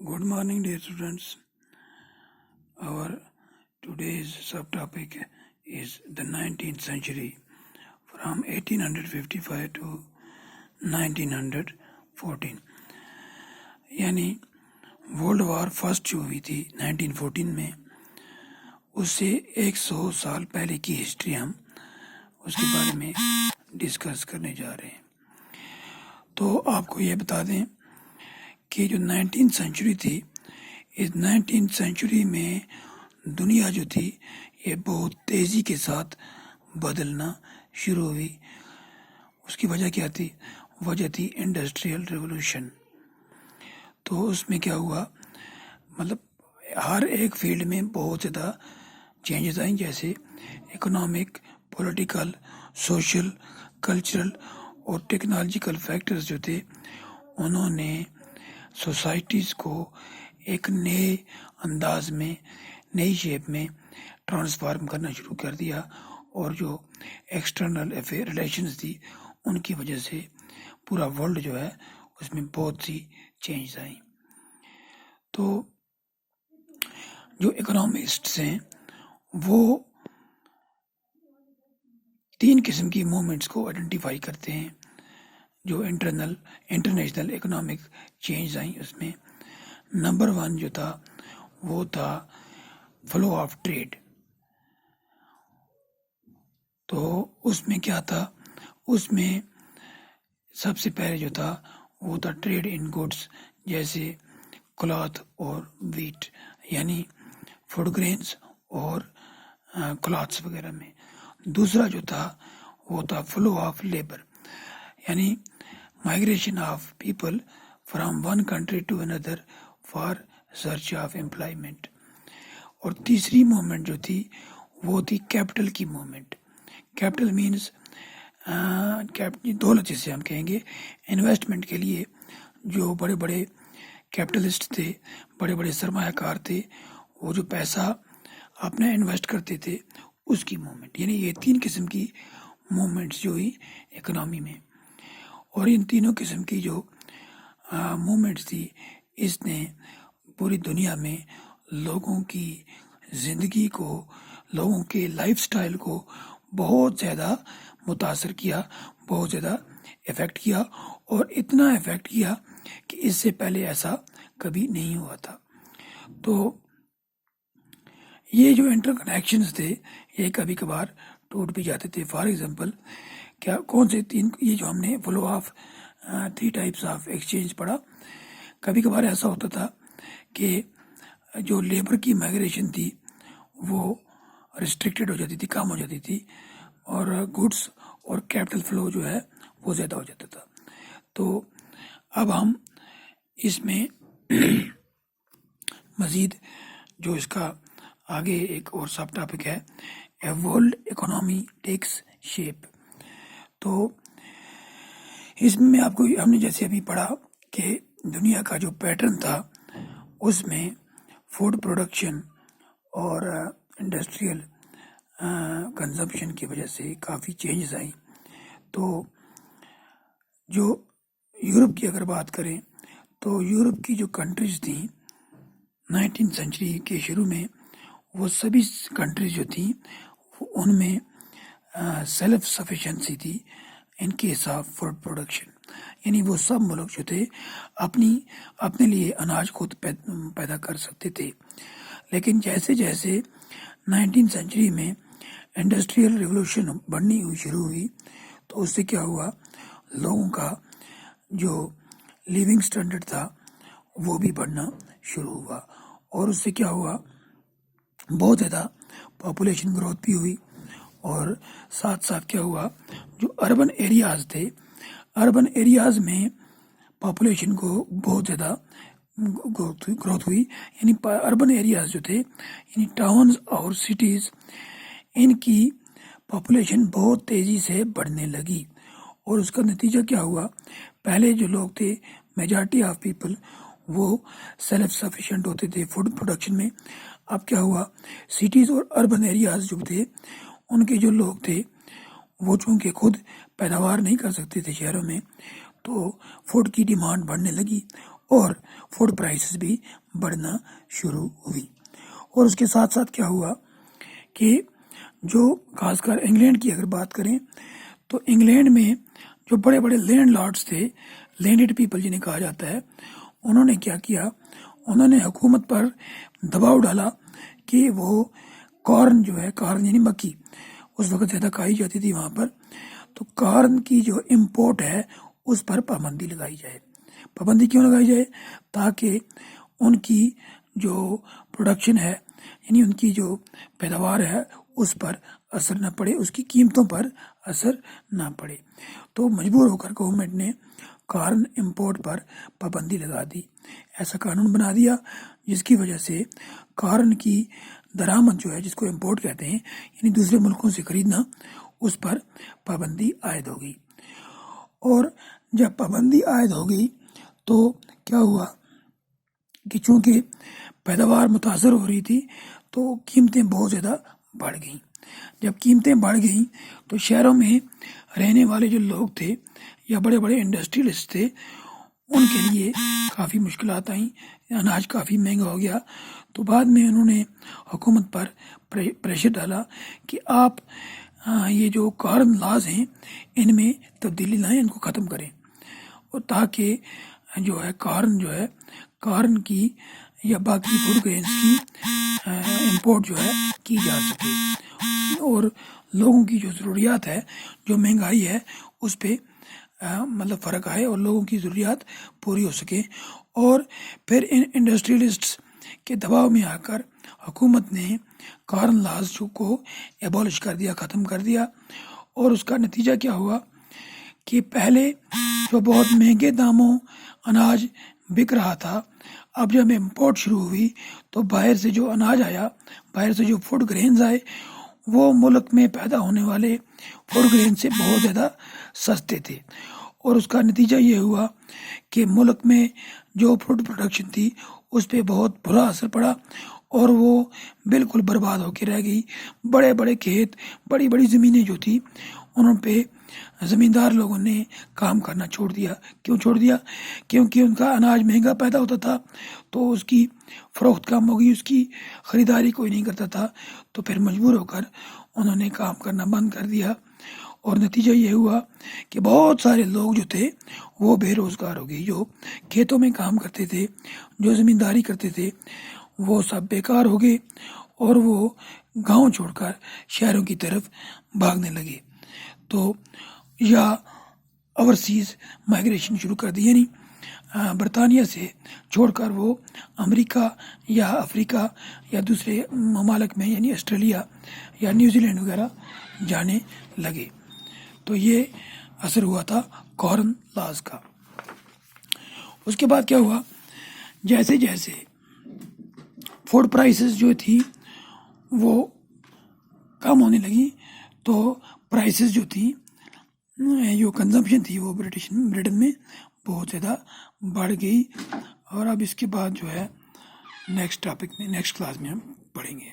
Good morning, dear students. Our today's subtopic is the 19th century from 1855 to 1914. यानी world war first जो हुई थी 1914 में, उससे 100 साल पहले की हिस्ट्री हम उसके बारे में डिस्कस करने जा रहे हैं। तो आपको ये बता दें कि जो 19th सेंचुरी थी, इस 19th सेंचुरी में दुनिया जो थी ये बहुत तेज़ी के साथ बदलना शुरू हुई। उसकी वजह क्या थी? वजह थी इंडस्ट्रियल रिवॉल्यूशन। तो उसमें क्या हुआ, मतलब हर एक फील्ड में बहुत ज़्यादा चेंजेस आई, जैसे इकोनॉमिक, पॉलिटिकल, सोशल, कल्चरल और टेक्नोलॉजिकल फैक्टर्स जो थे, उन्होंने सोसाइटीज़ को एक नए अंदाज में, नई शेप में ट्रांसफॉर्म करना शुरू कर दिया। और जो एक्सटर्नल अफेयर रिलेशंस थी, उनकी वजह से पूरा वर्ल्ड जो है उसमें बहुत सी चेंज आई। तो जो इकोनॉमिस्ट्स हैं वो 3 किस्म की मूवमेंट्स को आइडेंटिफाई करते हैं। जो इंटरनेशनल इकोनॉमिक चेंज आई, उसमें नंबर 1 जो था वो था फ्लो ऑफ ट्रेड। तो उसमें क्या था, उसमें सबसे पहले जो था वो था ट्रेड इन गुड्स, जैसे क्लॉथ और व्हीट, यानी फूड ग्रेन्स और क्लॉथ्स वगैरह में। दूसरा जो था वो था फ्लो ऑफ लेबर, यानी migration of people from one country to another for search of employment. और तीसरी मूवमेंट जो थी वो थी कैपिटल की मूवमेंट। कैपिटल मीन्स दौलत, जिसे हम कहेंगे इन्वेस्टमेंट के लिए जो बड़े बड़े कैपिटलिस्ट थे, बड़े बड़े सरमायाकार थे, वो जो पैसा अपने इन्वेस्ट करते थे, उसकी मूवमेंट। यानी ये 3 किस्म की मूवमेंट्स जो हुई इकोनॉमी में। और इन तीनों किस्म की जो मूवमेंट्स थी, इसने पूरी दुनिया में लोगों की ज़िंदगी को, लोगों के लाइफस्टाइल को बहुत ज़्यादा मुतासर किया, बहुत ज़्यादा इफ़ेक्ट किया। और इतना इफ़ेक्ट किया कि इससे पहले ऐसा कभी नहीं हुआ था। तो ये जो इंटरकनेक्शंस थे ये कभी कभार टूट भी जाते थे। फॉर एग्जांपल, क्या कौन से 3, ये जो हमने flow of 3 types of exchange पढ़ा, कभी कभार ऐसा होता था कि जो लेबर की माइग्रेशन थी वो रिस्ट्रिक्टेड हो जाती थी, कम हो जाती थी, और गुड्स और कैपिटल फ्लो जो है वो ज़्यादा हो जाता था। तो अब हम इसमें मज़ीद जो इसका आगे एक और सब टॉपिक है, a world economy takes shape. तो इसमें आपको, हमने जैसे अभी पढ़ा कि दुनिया का जो पैटर्न था उसमें फूड प्रोडक्शन और इंडस्ट्रियल कंजम्पशन की वजह से काफ़ी चेंजेस आई। तो जो यूरोप की अगर बात करें, तो यूरोप की जो कंट्रीज़ थी 19th सेंचुरी के शुरू में, वो सभी कंट्रीज जो थी उनमें सेल्फ सफिशेंसी थी in case of food production. यानी वो सब मुल्क जो थे अपने लिए अनाज खुद पैदा कर सकते थे। लेकिन जैसे जैसे 19th सेंचुरी में इंडस्ट्रियल रिवॉल्यूशन बढ़नी शुरू हुई, तो उससे क्या हुआ, लोगों का जो लिविंग स्टैंडर्ड था वो भी बढ़ना शुरू हुआ। और उससे क्या हुआ, बहुत ज़्यादा पॉपुलेशन ग्रोथ भी हुई। और साथ साथ क्या हुआ, जो अर्बन एरियाज़ थे, अर्बन एरियाज़ में पॉपुलेशन को बहुत ज़्यादा ग्रोथ हुई। यानी अर्बन एरियाज़ जो थे, यानी टाउन्स और सिटीज़, इनकी पॉपुलेशन बहुत तेज़ी से बढ़ने लगी। और उसका नतीजा क्या हुआ, पहले जो लोग थे, मेजॉरिटी ऑफ पीपल, वो सेल्फ सफिशिएंट होते थे फूड प्रोडक्शन में। अब क्या हुआ, सिटीज़ और अर्बन एरियाज़ जो थे, उनके जो लोग थे वो चूँकि खुद पैदावार नहीं कर सकते थे शहरों में, तो फूड की डिमांड बढ़ने लगी। اور فوڈ پرائسز بھی بڑھنا شروع ہوئی. اور اس کے ساتھ ساتھ کیا ہوا کہ جو خاص کر انگلینڈ کی اگر بات کریں تو انگلینڈ میں جو بڑے بڑے لینڈ لارڈس تھے، لینڈڈ پیپل جنہیں کہا جاتا ہے، انہوں نے کیا کیا، انہوں نے حکومت پر دباؤ ڈالا کہ وہ کارن جو ہے، کارن یعنی مکئی اس وقت زیادہ کھائی جاتی تھی وہاں پر، تو کارن کی جو امپورٹ ہے اس پر پابندی لگائی جائے. پابندی کیوں لگائی جائے؟ تاکہ ان کی جو پروڈکشن ہے یعنی ان کی جو پیداوار ہے اس پر اثر نہ پڑے، اس کی قیمتوں پر اثر نہ پڑے. تو مجبور ہو کر گورنمنٹ نے کارن امپورٹ پر پابندی لگا دی، ایسا قانون بنا دیا جس کی وجہ سے کارن کی درآمد جو ہے، جس کو امپورٹ کہتے ہیں یعنی دوسرے ملکوں سے خریدنا، اس پر پابندی عائد ہو گئی. اور جب پابندی عائد ہو گئی تو کیا ہوا کہ چونکہ پیداوار متاثر ہو رہی تھی تو قیمتیں بہت زیادہ بڑھ گئیں. جب قیمتیں بڑھ گئیں تو شہروں میں رہنے والے جو لوگ تھے یا بڑے بڑے انڈسٹریلسٹ تھے، ان کے لیے کافی مشکلات آئیں، اناج کافی مہنگا ہو گیا. تو بعد میں انہوں نے حکومت پر پریشر ڈالا کہ آپ یہ جو کارن لاز ہیں ان میں تبدیلی لائیں، ان کو ختم کریں، اور تاکہ جو ہے کارن کی یا باقی فوڈ گرینس کی امپورٹ جو ہے کی جا سکے، اور لوگوں کی جو ضروریات ہے، جو مہنگائی ہے، اس پہ مطلب فرق آئے اور لوگوں کی ضروریات پوری ہو سکیں. اور پھر ان انڈسٹریلسٹس کے دباؤ میں آ کر حکومت نے کارن لاز کو ایبولش کر دیا، ختم کر دیا. اور اس کا نتیجہ کیا ہوا کہ پہلے جو بہت مہنگے داموں اناج بک رہا تھا، اب جب امپورٹ شروع ہوئی تو باہر سے جو اناج آیا، باہر سے جو فوڈ گرینز آئے، وہ ملک میں پیدا ہونے والے فوڈ گرین سے بہت زیادہ سستے تھے. اور اس کا نتیجہ یہ ہوا کہ ملک میں جو فوڈ پروڈکشن تھی اس پہ بہت برا اثر پڑا اور وہ بالکل برباد ہو کے رہ گئی. بڑے بڑے کھیت، بڑی بڑی زمینیں جو تھی، انہوں پہ زمیندار لوگوں نے کام کرنا چھوڑ دیا. کیوں چھوڑ دیا؟ کیونکہ ان کا اناج مہنگا پیدا ہوتا تھا تو اس کی فروخت کم ہو گئی، اس کی خریداری کوئی نہیں کرتا تھا. تو پھر مجبور ہو کر انہوں نے کام کرنا بند کر دیا، اور نتیجہ یہ ہوا کہ بہت سارے لوگ جو تھے وہ بے روزگار ہو گئے. جو کھیتوں میں کام کرتے تھے، جو زمینداری کرتے تھے، وہ سب بیکار ہو گئے اور وہ گاؤں چھوڑ کر شہروں کی طرف بھاگنے لگے. تو یا اوورسیز مائگریشن شروع کر دی، یعنی برطانیہ سے چھوڑ کر وہ امریکہ یا افریقہ یا دوسرے ممالک میں یعنی آسٹریلیا یا نیوزی لینڈ وغیرہ جانے لگے. تو یہ اثر ہوا تھا کارن لاز کا. اس کے بعد کیا ہوا، جیسے جیسے فوڈ پرائسز جو تھی وہ کم ہونے لگی تو پرائسز جو تھی، جو کنزمپشن تھی، وہ برٹن میں بہت زیادہ بڑھ گئی. اور اب اس کے بعد جو ہے نیکسٹ ٹاپک میں، نیکسٹ کلاس میں ہم پڑھیں گے.